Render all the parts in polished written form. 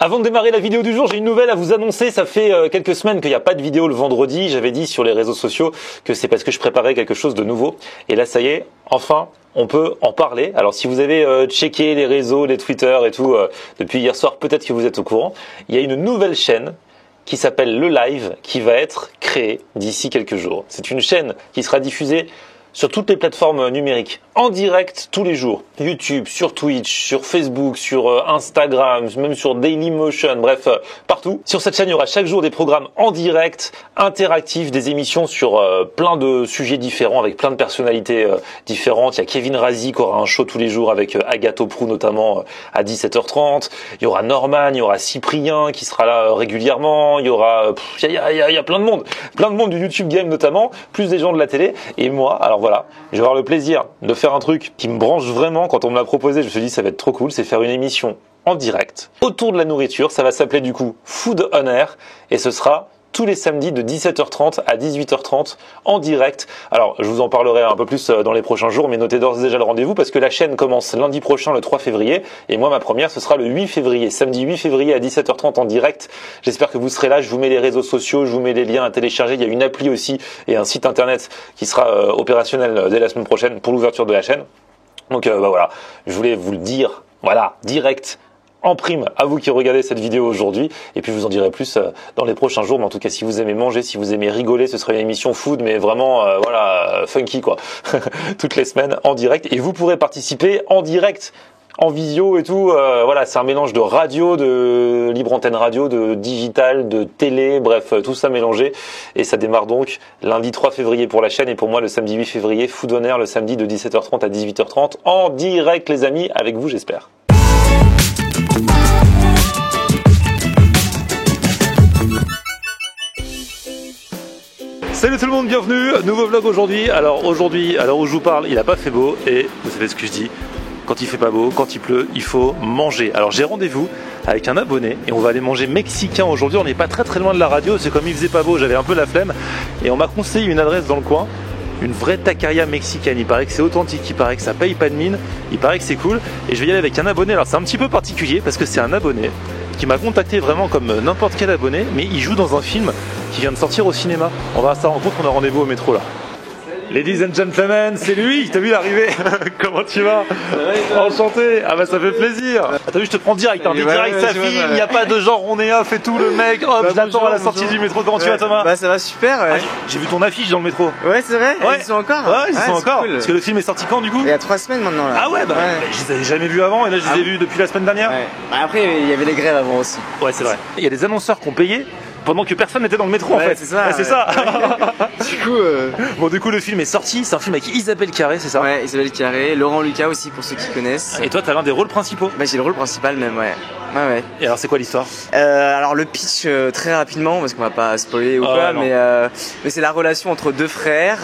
Avant de démarrer la vidéo du jour, j'ai une nouvelle à vous annoncer. Ça fait quelques semaines qu'il n'y a pas de vidéo le vendredi. J'avais dit sur les réseaux sociaux que c'est parce que je préparais quelque chose de nouveau. Et là, ça y est, enfin, on peut en parler. Alors, si vous avez checké les réseaux, les Twitter et tout depuis hier soir, peut-être que vous êtes au courant. Il y a une nouvelle chaîne qui s'appelle Le Live qui va être créée d'ici quelques jours. C'est une chaîne qui sera diffusée sur toutes les plateformes numériques, en direct tous les jours. YouTube, sur Twitch, sur Facebook, sur Instagram, même sur Dailymotion, bref, partout. Sur cette chaîne, il y aura chaque jour des programmes en direct, interactifs, des émissions sur plein de sujets différents, avec plein de personnalités différentes. Il y a Kevin Razi qui aura un show tous les jours avec Agathe Prou notamment à 17h30. Il y aura Norman, il y aura Cyprien qui sera là régulièrement. Il y aura, il y a plein de monde du YouTube Game notamment, plus des gens de la télé. Et moi, alors voilà, je vais avoir le plaisir de faire un truc qui me branche vraiment. Quand on me l'a proposé, je me suis dit ça va être trop cool, c'est faire une émission en direct autour de la nourriture. Ça va s'appeler du coup Food on Air et ce sera tous les samedis de 17h30 à 18h30 en direct. Alors, je vous en parlerai un peu plus dans les prochains jours, mais notez d'ores et déjà le rendez-vous parce que la chaîne commence lundi prochain, le 3 février. Et moi, ma première, ce sera le 8 février, samedi 8 février à 17h30 en direct. J'espère que vous serez là. Je vous mets les réseaux sociaux, je vous mets les liens à télécharger. Il y a une appli aussi et un site internet qui sera opérationnel dès la semaine prochaine pour l'ouverture de la chaîne. Donc, voilà, je voulais vous le dire, voilà, direct. En prime à vous qui regardez cette vidéo aujourd'hui et puis je vous en dirai plus dans les prochains jours, mais en tout cas si vous aimez manger, si vous aimez rigoler, ce sera une émission food mais vraiment voilà funky quoi toutes les semaines en direct et vous pourrez participer en direct en visio et tout, voilà, c'est un mélange de radio, de libre antenne radio, de digital, de télé, bref, tout ça mélangé. Et ça démarre donc lundi 3 février pour la chaîne et pour moi le samedi 8 février, Food on Air le samedi de 17h30 à 18h30 en direct les amis, avec vous j'espère. Salut tout le monde, bienvenue, nouveau vlog aujourd'hui. Alors aujourd'hui, à l'heure où je vous parle, il n'a pas fait beau et vous savez ce que je dis, quand il fait pas beau, quand il pleut, il faut manger. Alors j'ai rendez-vous avec un abonné et on va aller manger mexicain aujourd'hui. On n'est pas très loin de la radio, c'est comme il faisait pas beau, j'avais un peu la flemme et on m'a conseillé une adresse dans le coin. Une vraie taqueria mexicaine, il paraît que c'est authentique, il paraît que ça paye pas de mine, il paraît que c'est cool et je vais y aller avec un abonné. Alors c'est un petit peu particulier parce que c'est un abonné qui m'a contacté vraiment comme n'importe quel abonné, mais il joue dans un film qui vient de sortir au cinéma. On va à sa rencontre, on a rendez-vous au métro là. Ladies and gentlemen, c'est lui, t'as vu l'arrivée. Comment tu vas? Enchanté. Ah bah ça fait plaisir. T'as vu, je te prends direct, hein. Direct ça file, il n'y a pas de genre on est off et tout, le mec, hop, je l'attends à la sortie du métro. Comment tu vas Thomas? Bah ça va super, ouais. Ah, j'ai vu ton affiche dans le métro. Ouais c'est vrai, ouais. Ils sont encore. Ouais, ils sont encore. Cool. Parce que le film est sorti quand du coup? Il y a 3 semaines maintenant là. Ah ouais, bah je les avais jamais vus avant et là je les ai vus depuis la semaine dernière. Ouais. Bah, après il y avait les grèves avant aussi. Ouais c'est vrai. Il y a des annonceurs qui ont payé pendant que personne n'était dans le métro en fait. C'est ça. Ouais, c'est ça. Du coup, bon du coup le film est sorti, c'est un film avec Isabelle Carré, c'est ça? Ouais, Isabelle Carré, Laurent Lucas aussi pour ceux qui connaissent. Et toi t'as l'un des rôles principaux? Bah j'ai le rôle principal même, ouais. Ouais. Et alors c'est quoi l'histoire? Alors le pitch très rapidement parce qu'on va pas spoiler ou quoi, mais c'est la relation entre deux frères,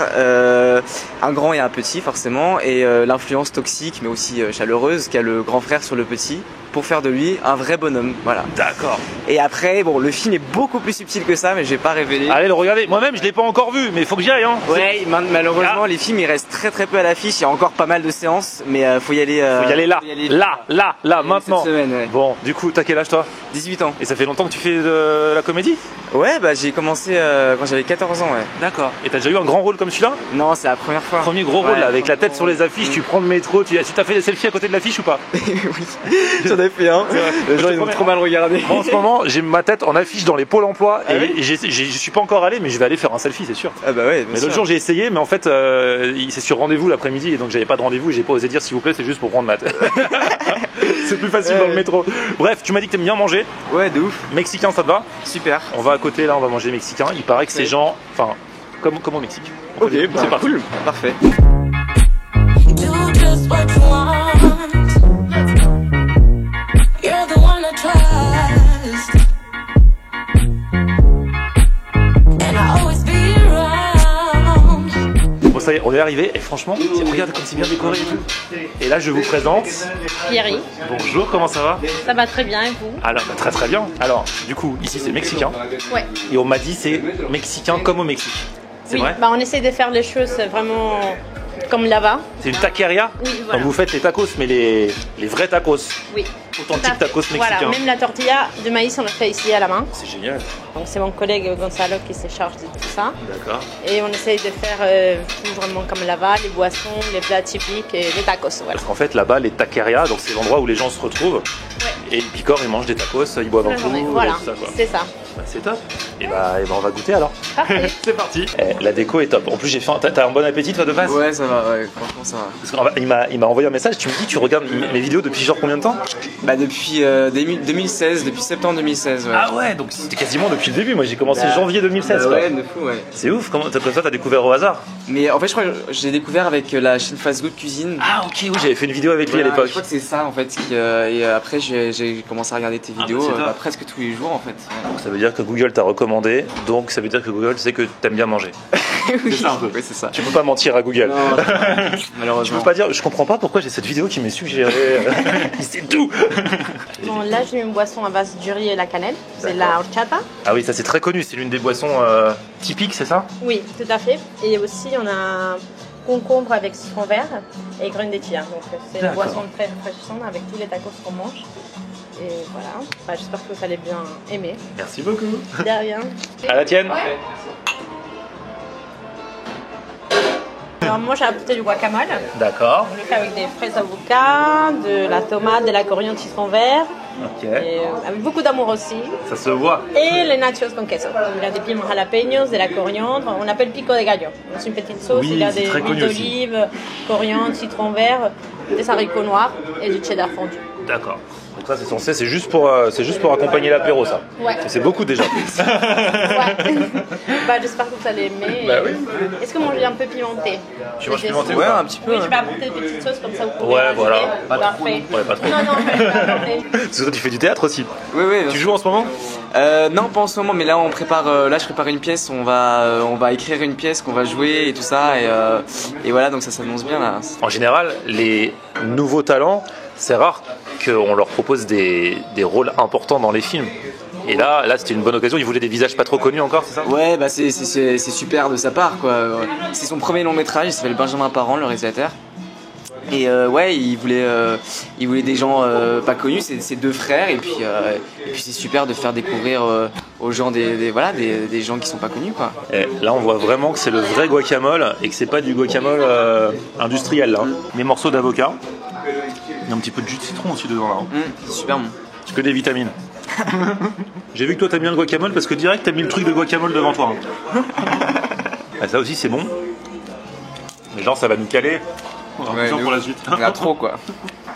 un grand et un petit forcément, et l'influence toxique mais aussi chaleureuse qu'a le grand frère sur le petit pour faire de lui un vrai bonhomme, voilà. D'accord. Et après, bon, le film est beaucoup plus subtil que ça, mais je vais pas révéler. Allez le regarder, moi-même je l'ai pas encore vu, mais il faut que j'y aille hein. Ouais, malheureusement les films ils restent très peu à l'affiche, il y a encore pas mal de séances, mais faut y aller. Faut y aller là, maintenant. Cette semaine, ouais. Bon, du coup, t'as quel âge toi? 18 ans. Et ça fait longtemps que tu fais de la comédie? Ouais, bah j'ai commencé quand j'avais 14 ans, ouais. D'accord. Et t'as déjà eu un grand rôle comme celui-là? Non, c'est la première fois. Premier gros rôle là, avec la tête sur les affiches, tu prends le métro, tu t'as fait des selfies à côté de l'affiche ou pas? Oui, j'en ai fait un. Les gens ils ont trop mal regardé. En ce moment, j'ai ma tête en affiche dans les pôles emploi et je suis pas encore allé, mais je vais aller faire un selfie, c'est sûr. Ah bah ouais. Mais l'autre jour j'ai essayé, mais en fait c'est sur rendez-vous l'après-midi et donc j'avais pas de rendez-vous et j'ai pas osé dire s'il vous plaît, c'est juste pour prendre ma tête. C'est plus facile dans le métro. Bref, tu m'as dit que t'aimes bien manger. Ouais, de ouf. Mexicain, ça te va? Super. On va à côté là, on va manger mexicain. Il paraît que c'est genre, enfin, comme au Mexique. Ok, bah, c'est cool. Parfait. Bon ça y est, on est arrivé et franchement, regarde comme c'est bien décoré et tout. Et là je vous présente Pierry. Bonjour, comment ça va? Ça va très bien et vous? Alors bah, très bien. Alors du coup ici c'est mexicain. Ouais. Et on m'a dit c'est mexicain comme au Mexique. C'est oui, vrai? bah on essaie de faire les choses vraiment comme lava. C'est une taqueria? Oui, voilà. Donc vous faites les tacos, mais les vrais tacos. Oui. Authentiques tacos mexicains. Voilà, même la tortilla de maïs, on l'a fait ici à la main. C'est génial. Donc c'est mon collègue Gonzalo qui se charge de tout ça. D'accord. Et on essaye de faire tout vraiment comme lava, les boissons, les plats typiques et les tacos. Voilà. Parce qu'en fait, là-bas, les taquerias, donc c'est l'endroit où les gens se retrouvent. Et ils picorent, ils mangent des tacos, ils boivent un coup. Voilà, tout ça, quoi. c'est ça. Bah, c'est top. Et bah, on va goûter alors. Parfait. C'est parti. La déco est top. En plus, j'ai faim. T'as un bon appétit toi de base? Ouais, ça va, ouais, franchement ça va. Parce qu'il m'a envoyé un message. Tu me dis, tu regardes mes vidéos depuis genre combien de temps? Bah depuis 2016, depuis septembre 2016, ouais. Ah ouais, donc c'était quasiment depuis le début. Moi, j'ai commencé janvier 2016. Bah quoi. ouais, de fou, ouais. C'est ouf. Comme ça, t'as découvert au hasard? Mais en fait, je crois que j'ai découvert avec la chaîne Fast Good Cuisine. Ah ok, oui, j'avais fait une vidéo avec lui à Voilà, l'époque. Je crois que c'est ça en fait. Et après, j'ai commencé à regarder tes vidéos c'est top. presque tous les jours en fait. Donc ça veut dire que Google t'a recommandé. Donc ça veut dire que Google sait que t'aimes bien manger. Oui, C'est ça, un peu. ouais, c'est ça. Tu peux pas mentir à Google. Non, Tu malheureusement. peux pas dire, je comprends pas pourquoi j'ai cette vidéo qui m'est suggérée. Il sait tout. Bon, là, j'ai une boisson à base du riz et la cannelle. C'est la horchata. Ah oui, ça c'est très connu. C'est l'une des boissons typiques, c'est ça? Oui, tout à fait. Et aussi, on a concombre avec citron vert et graines de chia. Donc, c'est une D'accord. boisson très rafraîchissante avec tous les tacos qu'on mange. Et voilà. Bah, j'espère que vous allez bien aimer. Merci beaucoup. De rien. À la tienne. Alors, moi, j'ai apporté du guacamole. D'accord. On le fait avec des fraises avocats, de la tomate, de la coriandre, citron vert. Ok. Et avec beaucoup d'amour aussi. Ça se voit. Et les nachos con queso. Il y a des piments jalapeños, de la coriandre. On appelle pico de gallo. C'est une petite sauce. Oui, il y a c'est des très connu huiles aussi. d'olive, coriandre, citron vert, des haricots noirs et du cheddar fondu. D'accord. Donc ça c'est censé, c'est juste pour accompagner l'apéro ça. Ouais. C'est beaucoup déjà. Ouais. Bah, j'espère que vous allez aimer. Bah oui. Est-ce que manger un peu pimenté? Tu manges Des pimenté ou Ouais, pas? un petit peu. Oui, hein. je vais apporter des petites sauces comme ça vous pouvez Ouais, rajouter. voilà. Pas trop. Parfait. Ouais, pas trop. Non, je vais apporter. Parce que toi tu fais du théâtre aussi. Oui, oui. Tu joues en ce moment? Non, pas en ce moment, mais là on prépare. Là, je prépare une pièce. On va écrire une pièce qu'on va jouer et tout ça. Et voilà, donc ça s'annonce bien là. En général, les nouveaux talents, c'est rare qu'on leur propose des rôles importants dans les films. Et là c'était une bonne occasion. Ils voulaient des visages pas trop connus encore, c'est ça? Ouais, bah c'est super de sa part quoi. C'est son premier long métrage. Il s'appelle Benjamin Parent, le réalisateur. Et ouais, il voulait des gens pas connus, c'est deux frères, et puis c'est super de faire découvrir aux gens des gens qui sont pas connus quoi. Et là on voit vraiment que c'est le vrai guacamole et que c'est pas du guacamole industriel là. Mes morceaux d'avocat. Il y a un petit peu de jus de citron aussi dedans là. Hein. C'est super bon. C'est que des vitamines. J'ai vu que toi t'aimes bien le guacamole parce que direct t'as mis le truc de guacamole devant toi. Hein. Ah, ça aussi c'est bon. Mais genre ça va nous caler. Ouais, pour la suite. On a trop quoi.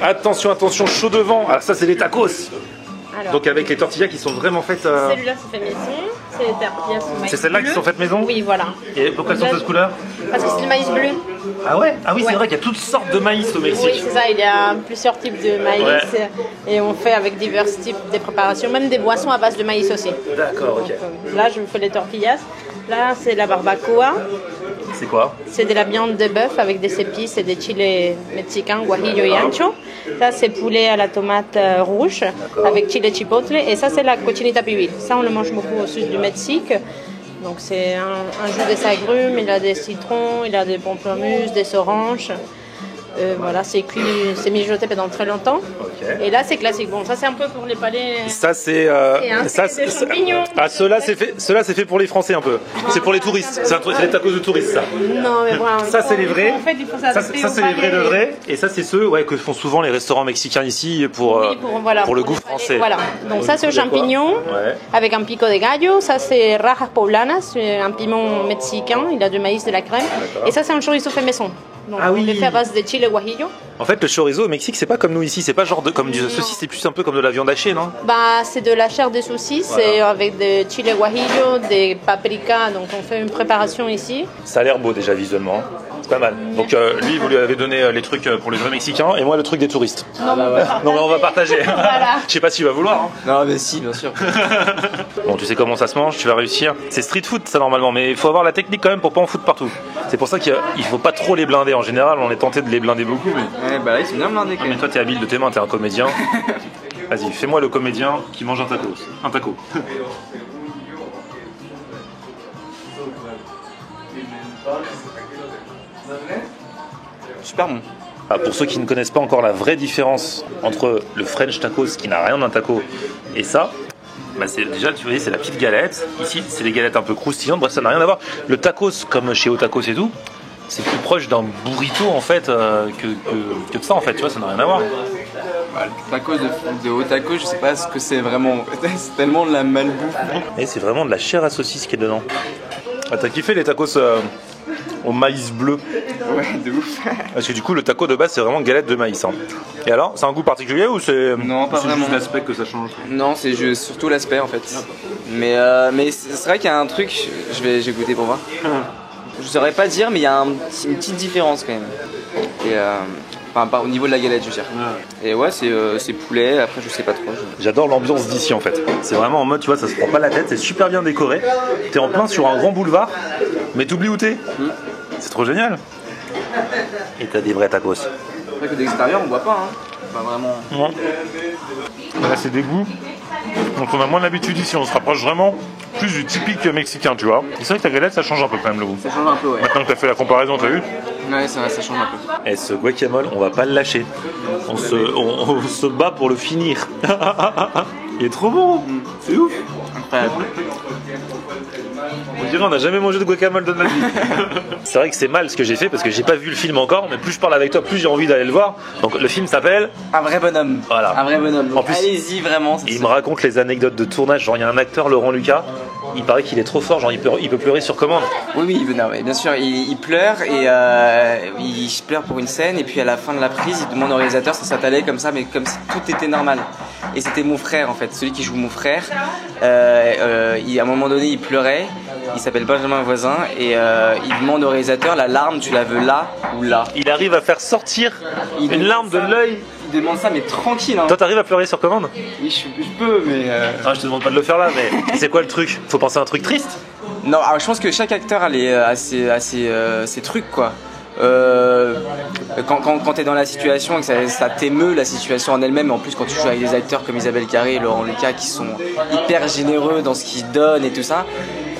Attention, chaud devant. Alors ça c'est les tacos. Alors, Donc avec les tortillas qui sont vraiment faites. celui-là, c'est fait maison. C'est les tortillas au maïs C'est celles-là qui bleu. sont faites maison? Oui, voilà. Et pourquoi elles sont de cette couleur? Parce que c'est le maïs bleu. Ah ouais? Ah oui, c'est Ouais. vrai qu'il y a toutes sortes de maïs au Mexique. Oui, c'est ça. Il y a plusieurs types de maïs. Ouais. Et on fait avec divers types de préparations, même des boissons à base de maïs aussi. D'accord, ok. Donc, là, je vous fais les tortillas. Là, c'est la barbacoa. C'est quoi? C'est de la viande de bœuf avec des épices et des chilés mexicains, guajillo et ancho. Ça, c'est poulet à la tomate rouge avec chile chipotle. Et ça, c'est la cochinita pibil. Ça, on le mange beaucoup au sud du Mexique. Donc, c'est un jus de agrumes. Il a des citrons, il a des pamplemousses, des oranges. Voilà, c'est cuit, c'est mijoté pendant très longtemps. Ok. Et là, c'est classique. Bon, ça, c'est un peu pour les palais. Ça c'est c'est des champignons. Ah cela c'est fait pour les Français un peu. C'est pour les touristes. C'est les tacos de touristes ça. Non, mais voilà. Ça c'est les vrais. En fait, il faut Ça s'adapter c'est au les vrais de palais. vrais. Et ça c'est ceux que font souvent les restaurants mexicains ici pour Oui, pour le les goût palais. français. Voilà. Donc ça c'est au Vous savez quoi? champignon Ouais. avec un pico de gallo. Ça c'est rajas poblanas, c'est un piment mexicain. Il a du maïs, de la crème. D'accord. Et ça c'est un chorizo fait maison. Donc Ah on oui. le fait à base de chile guajillo. En fait le chorizo au Mexique c'est pas comme nous ici. C'est pas genre comme du saucisse. C'est plus un peu comme de la viande hachée non? Bah, c'est de la chair de saucisse Voilà. et avec des chile guajillo, des paprikas. Donc on fait une préparation ici. Ça a l'air beau déjà visuellement. C'est pas mal. Donc lui vous lui avez donné les trucs pour les vrais Mexicains et moi le truc des touristes. Non, mais Non mais on va partager. Voilà. Je sais pas s'il va vouloir. Hein. Non, mais si, bien sûr. Bon, tu sais comment ça se mange, tu vas réussir. C'est street food ça normalement, mais il faut avoir la technique quand même pour pas en foutre partout. C'est pour ça qu'il faut pas trop les blinder. En général, on est tenté de les blinder beaucoup. Mais, Ouais, bah là, ils sont bien blindés quand mais même. toi, t'es habile de tes mains, t'es un comédien. Vas-y, fais-moi le comédien qui mange un taco. Un taco. super bon. Pour ceux qui ne connaissent pas encore la vraie différence entre le French tacos, qui n'a rien d'un taco, et ça, bah c'est déjà, tu vois, c'est la petite galette. Ici, c'est des galettes un peu croustillantes. Bref, ça n'a rien à voir. Le tacos, comme chez Otacos et tout, c'est plus proche d'un burrito en fait que de ça en fait. Tu vois, ça n'a rien à voir. Bah, le tacos de Otacos, je sais pas ce que c'est vraiment. C'est tellement de la malbouffe. Et c'est vraiment de la chair à saucisse qui est dedans. Ah, t'as kiffé les tacos au maïs bleu? Ouais, de ouf. Parce que du coup, le taco de base, c'est vraiment galette de maïs. Hein. Et alors, c'est un goût particulier ou c'est non, pas vraiment. Juste l'aspect que ça change? Non, c'est surtout l'aspect en fait. Mais c'est vrai qu'il y a un truc, j'ai goûté pour voir. Je saurais pas dire, mais il y a une petite différence quand même. Et enfin, au niveau de la galette, je veux dire. Et ouais, c'est poulet, après je sais pas trop. J'adore l'ambiance d'ici en fait. C'est vraiment en mode, tu vois, ça se prend pas la tête, c'est super bien décoré. T'es en plein sur un grand boulevard, mais t'oublies où t'es. C'est trop génial. Et t'as des vrais tacos. C'est vrai que d'extérieur, on voit pas, hein. Pas vraiment. Ouais. Là, c'est des goûts. Donc on a moins l'habitude ici, on se rapproche vraiment plus du typique mexicain, tu vois. C'est vrai que ta galette, ça change un peu quand même le goût. Ça change un peu, ouais. Maintenant que t'as fait la comparaison, t'as vu? Ouais, ça change un peu. Et ce guacamole, on va pas le lâcher. On se bat pour le finir. Il est trop bon. C'est ouf. Incroyable. On dirait on n'a jamais mangé de guacamole de notre vie. C'est vrai que c'est mal ce que j'ai fait parce que j'ai pas vu le film encore, mais plus je parle avec toi, plus j'ai envie d'aller le voir. Donc le film s'appelle Un vrai bonhomme. Voilà. Un vrai bonhomme. Donc, en plus, allez-y vraiment. Il me raconte les anecdotes de tournage. Genre il y a un acteur, Laurent Lucas, il paraît qu'il est trop fort, genre il peut pleurer sur commande. Oui, bien sûr, il pleure et il pleure pour une scène et puis à la fin de la prise, il demande au réalisateur si ça t'allait comme ça, mais comme si tout était normal. Et c'était mon frère en fait, celui qui joue mon frère. À un moment donné, il pleurait. Il s'appelle Benjamin Voisin et il demande au réalisateur la larme, tu la veux là ou là. Il arrive à faire sortir une larme de l'œil. Il demande ça, mais tranquille. Hein. Toi, t'arrives à pleurer sur commande? Oui, je peux, mais. Ah, je te demande pas de le faire là, mais c'est quoi le truc? Faut penser à un truc triste? Non, alors je pense que chaque acteur a ses trucs quoi. Quand t'es dans la situation et que ça t'émeut la situation en elle-même, et en plus quand tu joues avec des acteurs comme Isabelle Carré et Laurent Lucas qui sont hyper généreux dans ce qu'ils donnent et tout ça,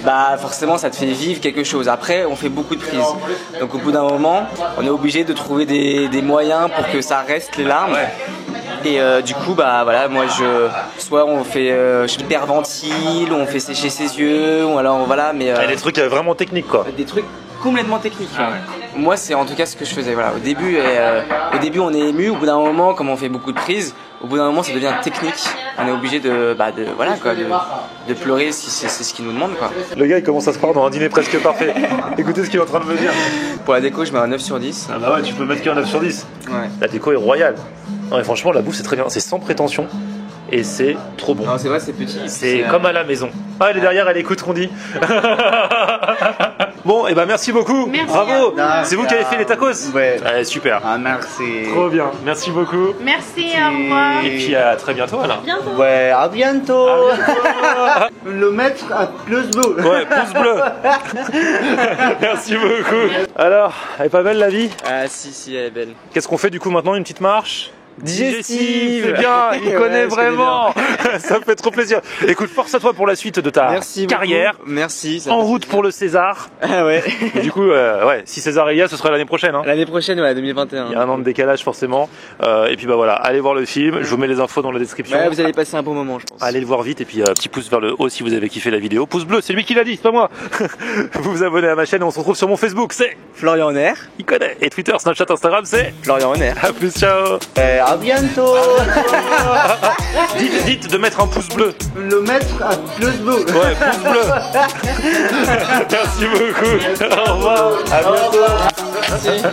bah forcément ça te fait vivre quelque chose. Après on fait beaucoup de prises, donc au bout d'un moment on est obligé de trouver des moyens pour que ça reste les larmes. Et du coup bah voilà, moi soit on fait hyperventile, on fait sécher ses yeux, ou alors voilà, mais des trucs vraiment techniques quoi. Des trucs complètement technique. Moi, c'est en tout cas ce que je faisais. Voilà. Au début, on est ému. Au bout d'un moment, comme on fait beaucoup de prises, au bout d'un moment, ça devient technique. On est obligé de pleurer si c'est ce qu'il nous demande, quoi. Le gars, il commence à se croire dans un dîner presque parfait. Écoutez ce qu'il est en train de me dire. Pour la déco, je mets un 9 sur 10. Ah bah ouais, tu peux mettre qu'un 9 sur 10. Ouais. La déco est royale. Non, mais franchement, la bouffe, c'est très bien. C'est sans prétention. Et c'est trop bon. Non, c'est vrai, c'est petit. C'est comme à la maison. Ah, elle est derrière, elle écoute ce qu'on dit. Bon, et ben merci beaucoup. Merci. Bravo. C'est vous qui avez fait les tacos? Ouais. Allez, super. Ah, merci. Trop bien. Merci beaucoup. Merci, au revoir. Et puis à très bientôt alors. Bientôt. Ouais, à bientôt. Le mettre à plus bleu. Ouais, pouce bleu. Merci beaucoup. Alors, elle est pas belle la vie? Ah si, elle est belle. Qu'est-ce qu'on fait du coup maintenant? Une petite marche Digestive. C'est bien, il connaît Ouais, je connais vraiment. Ça me fait trop plaisir. Écoute, force à toi pour la suite de ta carrière. Beaucoup. Merci. En route pour le César. Ah ouais. Et du coup, ouais, si César il y a, ce sera l'année prochaine. Hein. L'année prochaine, ouais, 2021. Il y a un an de décalage forcément. Et puis bah voilà, allez voir le film. Je vous mets les infos dans la description. Ouais, vous allez passer un bon moment, je pense. Allez le voir vite et puis petit pouce vers le haut si vous avez kiffé la vidéo. Pouce bleu, c'est lui qui l'a dit, c'est pas moi. Vous vous abonnez à ma chaîne et on se retrouve sur mon Facebook, c'est Florian Honner. il connaît. Et Twitter, Snapchat, Instagram, c'est Florian Honner. à plus, ciao. À bientôt. Dites de mettre un pouce bleu. Le mettre à plus bleu. Ouais, pouce bleu. Merci beaucoup. Au revoir. À bientôt. Merci.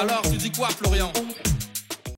Alors, tu dis quoi, Florian?